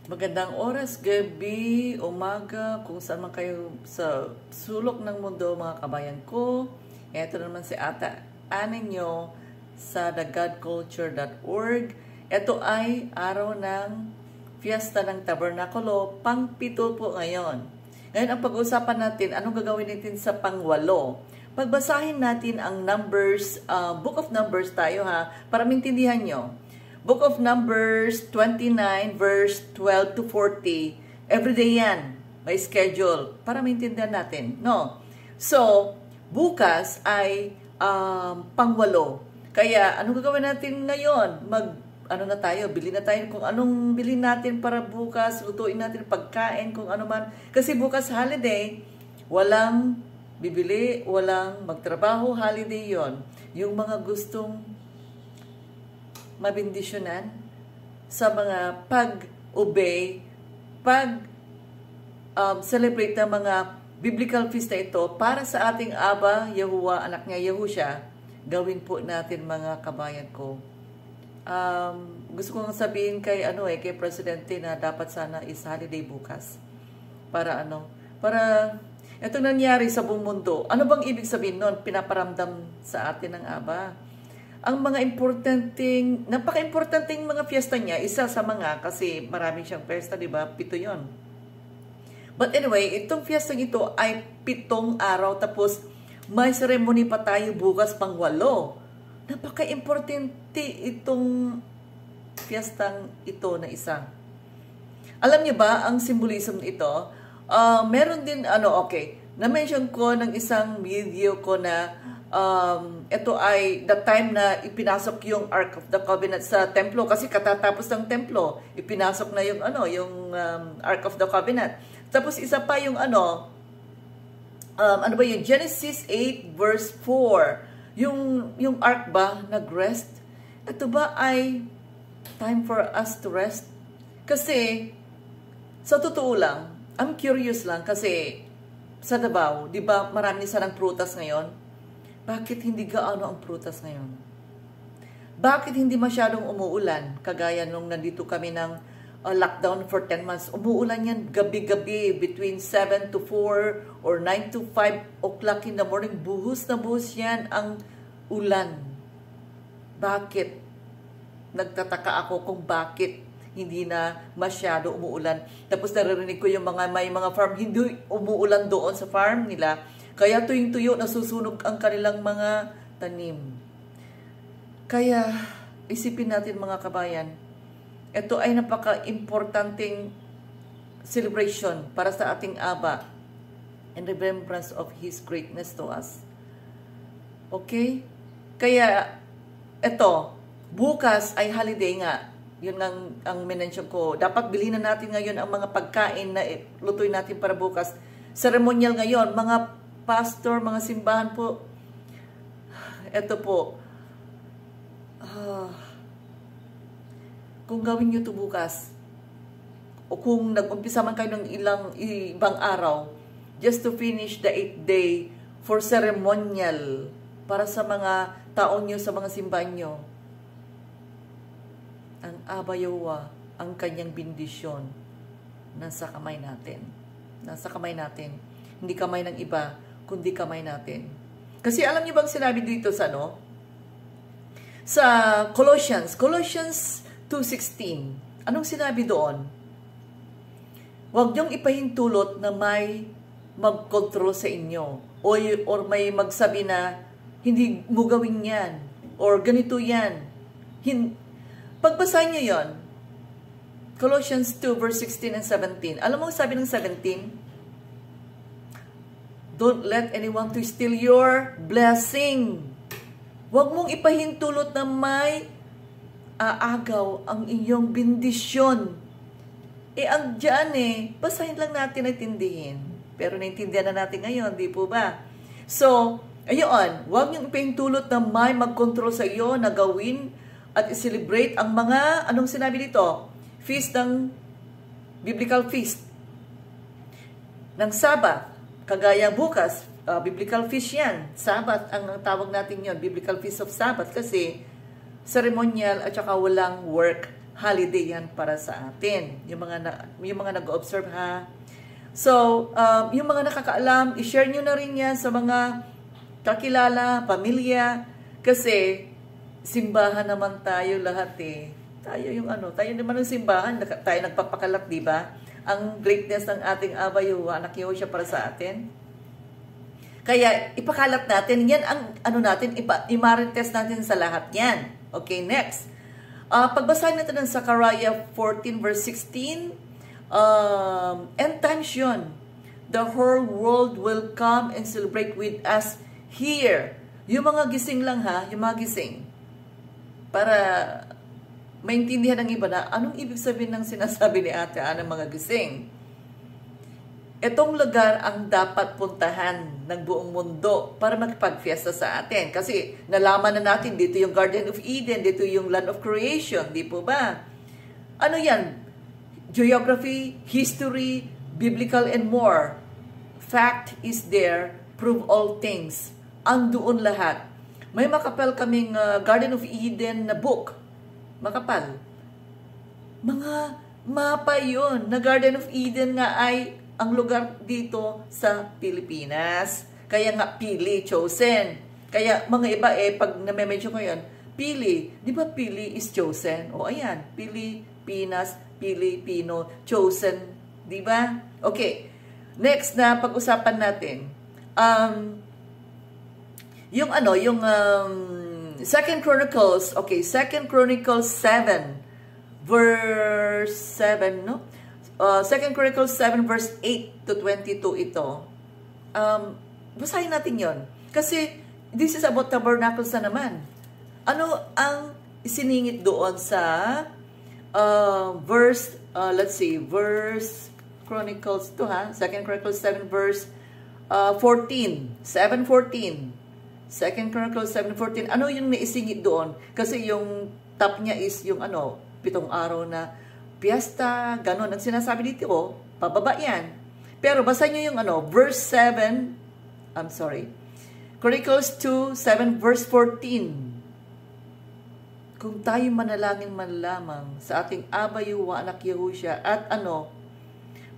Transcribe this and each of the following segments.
Magandang oras, gabi, umaga, kung saan man kayo sa sulok ng mundo, mga kabayan ko. Ito naman si Ata Aninyo sa thegodculture.org. Ito ay araw ng Fiesta ng Tabernakulo, pang-pito po ngayon. Ngayon ang pag-uusapan natin, anong gagawin natin sa pang-walo? Pagbasahin natin ang Numbers, Book of Numbers tayo para maintindihan nyo. Book of Numbers 29 verse 12 to 40. Everyday yan. May schedule para maintindihan natin. No? So, bukas ay pangwalo. Kaya, anong gagawin natin ngayon? Bili na tayo kung anong bilhin natin para bukas, lutuin natin pagkain, kung ano man. Kasi bukas holiday, walang bibili, walang magtrabaho, holiday yon. Yung mga gustong mabindisyonan sa mga pag-obey, celebrate ng mga biblical feast na ito para sa ating Aba, Yahuwah, anak niya Yahusha, gawin po natin mga kabayan ko. Gusto kong sabihin kay Presidente na dapat sana is holiday bukas. Para itong nangyari sa buong mundo. Ano bang ibig sabihin nun? Pinaparamdam sa atin ng Aba. Ang mga napaka-importanting mga fiesta niya, isa sa mga, kasi marami siyang fiesta, di ba? 7 yon. But anyway, itong fiesta ito ay 7 araw, tapos may ceremony pa tayo bukas pang 8. Napaka-importante itong fiestang ito na isa. Alam niyo ba, ang symbolism ito, meron din, na-mention ko ng isang video ko na ito ay the time na ipinasok yung Ark of the Covenant sa templo, kasi katatapos ng templo ipinasok na yung Ark of the Covenant. Tapos isa pa yung Genesis 8 verse 4, yung Ark ba nag-rest. Ito ba ay time for us to rest? Kasi sa totoo lang, I'm curious lang, kasi sa Davao, di ba marami sanang prutas ngayon? Bakit hindi gaano ang prutas ngayon? Bakit hindi masyadong umuulan? Kagaya nung nandito kami ng lockdown for 10 months. Umuulan yan gabi-gabi between 7 to 4 or 9 to 5 o'clock in the morning. Buhos na buhos yan ang ulan. Bakit? Nagtataka ako kung bakit hindi na masyado umuulan. Tapos naririnig ko yung may mga farm, hindi umuulan doon sa farm nila. Kaya tuyong-tuyo, nasusunog ang kanilang mga tanim. Kaya, isipin natin mga kabayan, ito ay napaka-importanting celebration para sa ating Aba in remembrance of His greatness to us. Okay? Kaya, ito, bukas ay holiday nga. Yun ang minention ko. Dapat bilhin na natin ngayon ang mga pagkain na lutuin natin para bukas. Ceremonial ngayon, mga pastor, mga simbahan po, eto po, kung gawin nyo ito bukas, o kung nag-umpisa man kayo ng ibang araw, just to finish the 8th day for ceremonial, para sa mga taon nyo, sa mga simbahan nyo, ang Aba Yahuwah, ang kanyang bendisyon, nasa kamay natin. Nasa kamay natin. Hindi kamay ng iba, kundi kamay natin. Kasi alam niyo bang sinabi dito sa Colossians 2:16. Anong sinabi doon? Huwag niyong ipahintulot na may mag-control sa inyo or may magsabi na hindi mo gawin yan or ganito yan. Pagbasahin niyo yon. Colossians 2 verse 16 and 17. Alam mo sabi ng 17? Don't let anyone to steal your blessing. Huwag mong ipahintulot na may aagaw ang iyong bendisyon. Ang dyan basahin lang natin at tindihin. Pero naintindihan na natin ngayon, di po ba? So, ayun, huwag niyong ipahintulot na may mag-control sa iyo na gawin at i-celebrate ang mga, anong sinabi dito? Feast ng biblical feast. Ng Sabbath. Kagaya bukas, biblical feast yan. Sabbath ang tawag natin yon, biblical feast of Sabbath, kasi ceremonial at saka walang work holiday yan para sa atin. Yung mga nag-observe ha. So, yung mga nakakaalam, i-share nyo na rin yan sa mga kakilala, pamilya, kasi simbahan naman tayo lahat eh. Tayo naman ng simbahan, tayo nagpapakalat, di ba? Ang greatness ng ating Aba Yahuwah, Anak Yahushua para sa atin. Kaya ipakalat natin, yan ang i-marites natin sa lahat yan. Okay, next. Pagbasahin natin ng Zechariah 14 verse 16, end times yun. The whole world will come and celebrate with us here. Yung mga gising lang ha, yung mga gising. Para maintindihan ng iba na anong ibig sabihin ng sinasabi ni Ate Ana ng mga gising. Itong lugar ang dapat puntahan ng buong mundo para magpagfiesta sa atin. Kasi nalaman na natin, dito yung Garden of Eden, dito yung Land of Creation, di po ba? Ano yan? Geography, history, biblical, and more. Fact is there, prove all things. Andoon lahat. May makapal kaming Garden of Eden na book. Makapal. Mga mapa yun na Garden of Eden nga ay ang lugar dito sa Pilipinas. Kaya nga pili, chosen. Kaya mga iba pag na-mention ko yun, pili. Di ba pili is chosen? O ayan, Pilipinas, Pilipino, chosen. Di ba? Okay. Next na pag-usapan natin. Yung 2 Chronicles, okay, 2 Chronicles 7 verse 7, no? 2 Chronicles 7 verse 8 to 22 ito. Basahin natin yon. Kasi this is about tabernacles na naman. Ano ang isiningit doon sa verse, verse Chronicles 2 ha? 2 Chronicles 7 verse 14. 7:14. 2 Chronicles 7:14. Ano yung naisingit doon? Kasi yung top niya is yung 7 araw na piyesta, ganon. Ang sinasabi dito, pababa yan. Pero basa nyo yung verse 7, Chronicles 2, 7 verse 14. Kung tayo manalangin man lamang sa ating Aba Yahuwah, Anak Yahushua, at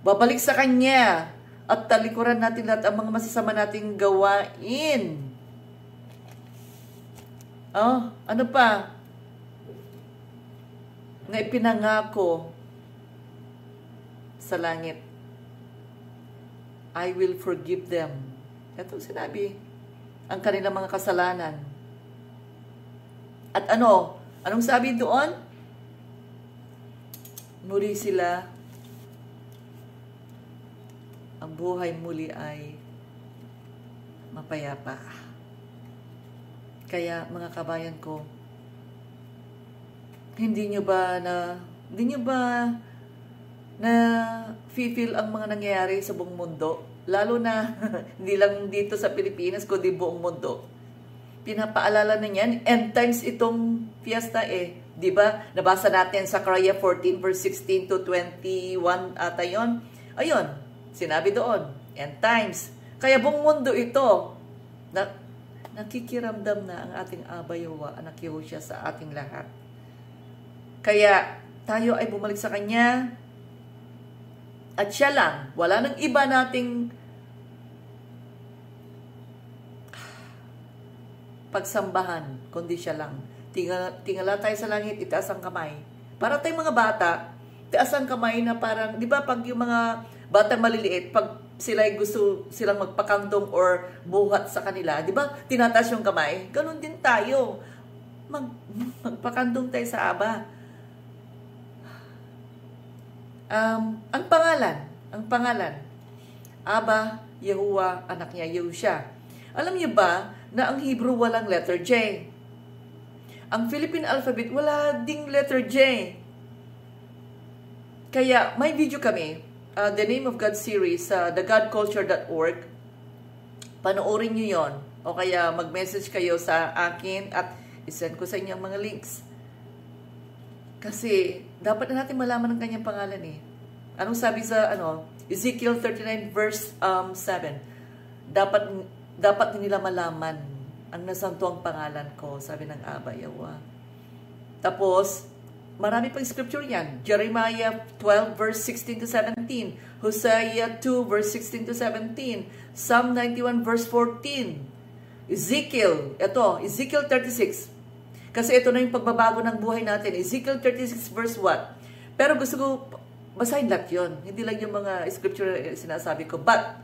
babalik sa Kanya, at talikuran natin lahat ang mga masasama nating gawain. Ano pa? Na ipinangako sa langit, I will forgive them. Ito sinabi, ang kanilang mga kasalanan. At anong sabi doon? Muli sila, ang buhay muli ay mapayapa. Kaya mga kabayan ko, hindi nyo ba na feel ang mga nangyayari sa buong mundo? Lalo na, hindi lang dito sa Pilipinas, kundi buong mundo. Pinapaalala na yan. End times itong fiesta Di ba? Nabasa natin sa Zechariah 14 verse 16 to 21 ata yun. Ayun, sinabi doon. End times. Kaya buong mundo ito, nakikiramdam na ang ating Aba Yahuwah, Anak Yahushua sa ating lahat. Kaya tayo ay bumalik sa Kanya at siya lang. Wala nang iba nating pagsambahan, kundi siya lang. Tingala tayo sa langit, itaas ang kamay. Para tayong mga bata, itaas ang kamay na parang, di ba pag yung mga bata maliliit, pag sila gusto silang magpakandong or buhat sa kanila, di ba tinataas yung kamay? Ganon din tayo. Magpakandong tayo sa Aba. Ang pangalan, Aba Yahuwah, anak niya Yahushua. Alam niyo ba na ang Hebrew walang letter J? Ang Philippine alphabet wala ding letter J. Kaya may video kami, The Name of God series sa thegodculture.org. Panoorin niyo yon. O kaya mag-message kayo sa akin at isend ko sa inyo ang mga links. Kasi dapat na natin malaman ang kanyang pangalan Anong sabi sa Ezekiel 39 verse 7? Dapat nila malaman ang nasantuang pangalan ko, sabi ng Aba Yahuwah. Tapos marami pang scripture yan. Jeremiah 12 verse 16 to 17. Hosea 2 verse 16 to 17. Psalm 91 verse 14. Ezekiel 36. Kasi ito na yung pagbabago ng buhay natin. Ezekiel 36 verse what? Pero gusto ko basahin lahat yun. Hindi lang yung mga scripture sinasabi ko. But,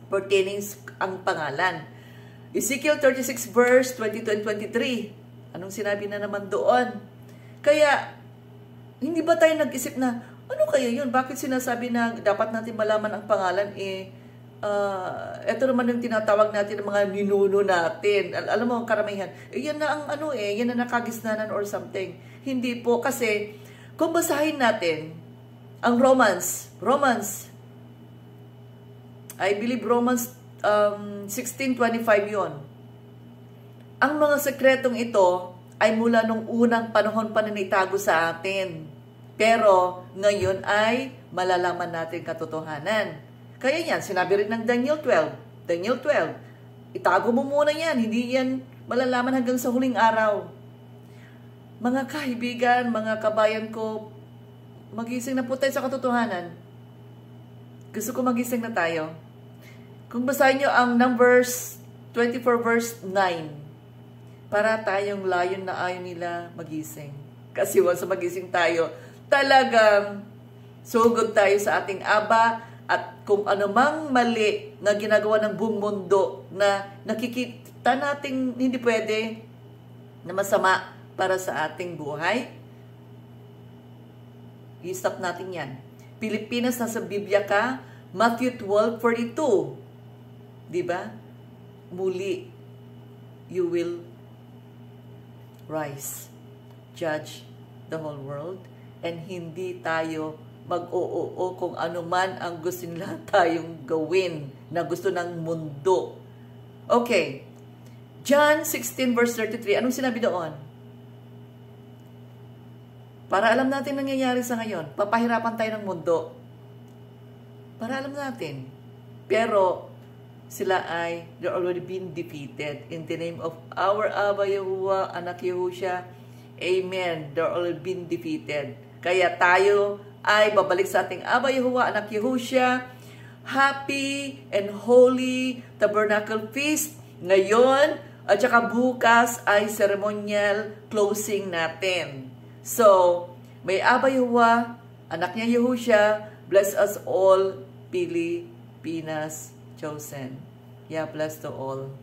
pertaining ang pangalan. Ezekiel 36 verse 22 and 23. Anong sinabi na naman doon? Kaya, hindi ba tayo nag-isip na, ano kaya yun? Bakit sinasabi na dapat natin malaman ang pangalan? Ito naman yung tinatawag natin ng mga ninuno natin. Alam mo, ang karamihan. Yan na ang yan na nakagisnanan or something. Hindi po, kasi, kung basahin natin, ang Romans, I believe Romans 16:25 yon. Ang mga sekretong ito ay mula nung unang panahon pa na naitago sa atin. Pero ngayon ay malalaman natin katotohanan. Kaya yan, sinabi rin ng Daniel 12. Itago mo muna yan, hindi yan malalaman hanggang sa huling araw. Mga kaibigan, mga kabayan ko, magising na po tayo sa katotohanan. Gusto ko magising na tayo. Kung basahin nyo ang Numbers 24 verse 9, para tayong layon na ayaw nila magising. Kasi once magising tayo, talagang sugod tayo sa ating Aba, at kung anumang mali na ginagawa ng buong mundo na nakikita nating hindi pwede na masama para sa ating buhay, i-stop natin yan. Pilipinas, nasa Biblia ka, Matthew 12:42. Diba? Muli, you will rise, judge the whole world, and hindi tayo mag-oo kung ano man ang gusto nila tayong gawin na gusto ng mundo. Okay. John 16 verse 33. Anong sinabi doon? Para alam natin nangyayari sa ngayon. Papahirapan tayo ng mundo. Para alam natin. Pero, they're already been defeated. In the name of our Abba Yahuwah, Anak Yehusha, Amen. They're already been defeated. Kaya tayo ay babalik sa ating Abba Yahuwah, Anak Yehusha. Happy and Holy Tabernacle Feast ngayon, at saka bukas ay ceremonial closing natin. So, may Abba Yahuwah, Anak niya Yehusha, bless us all, Pilipinas chosen. Yeah, bless to all.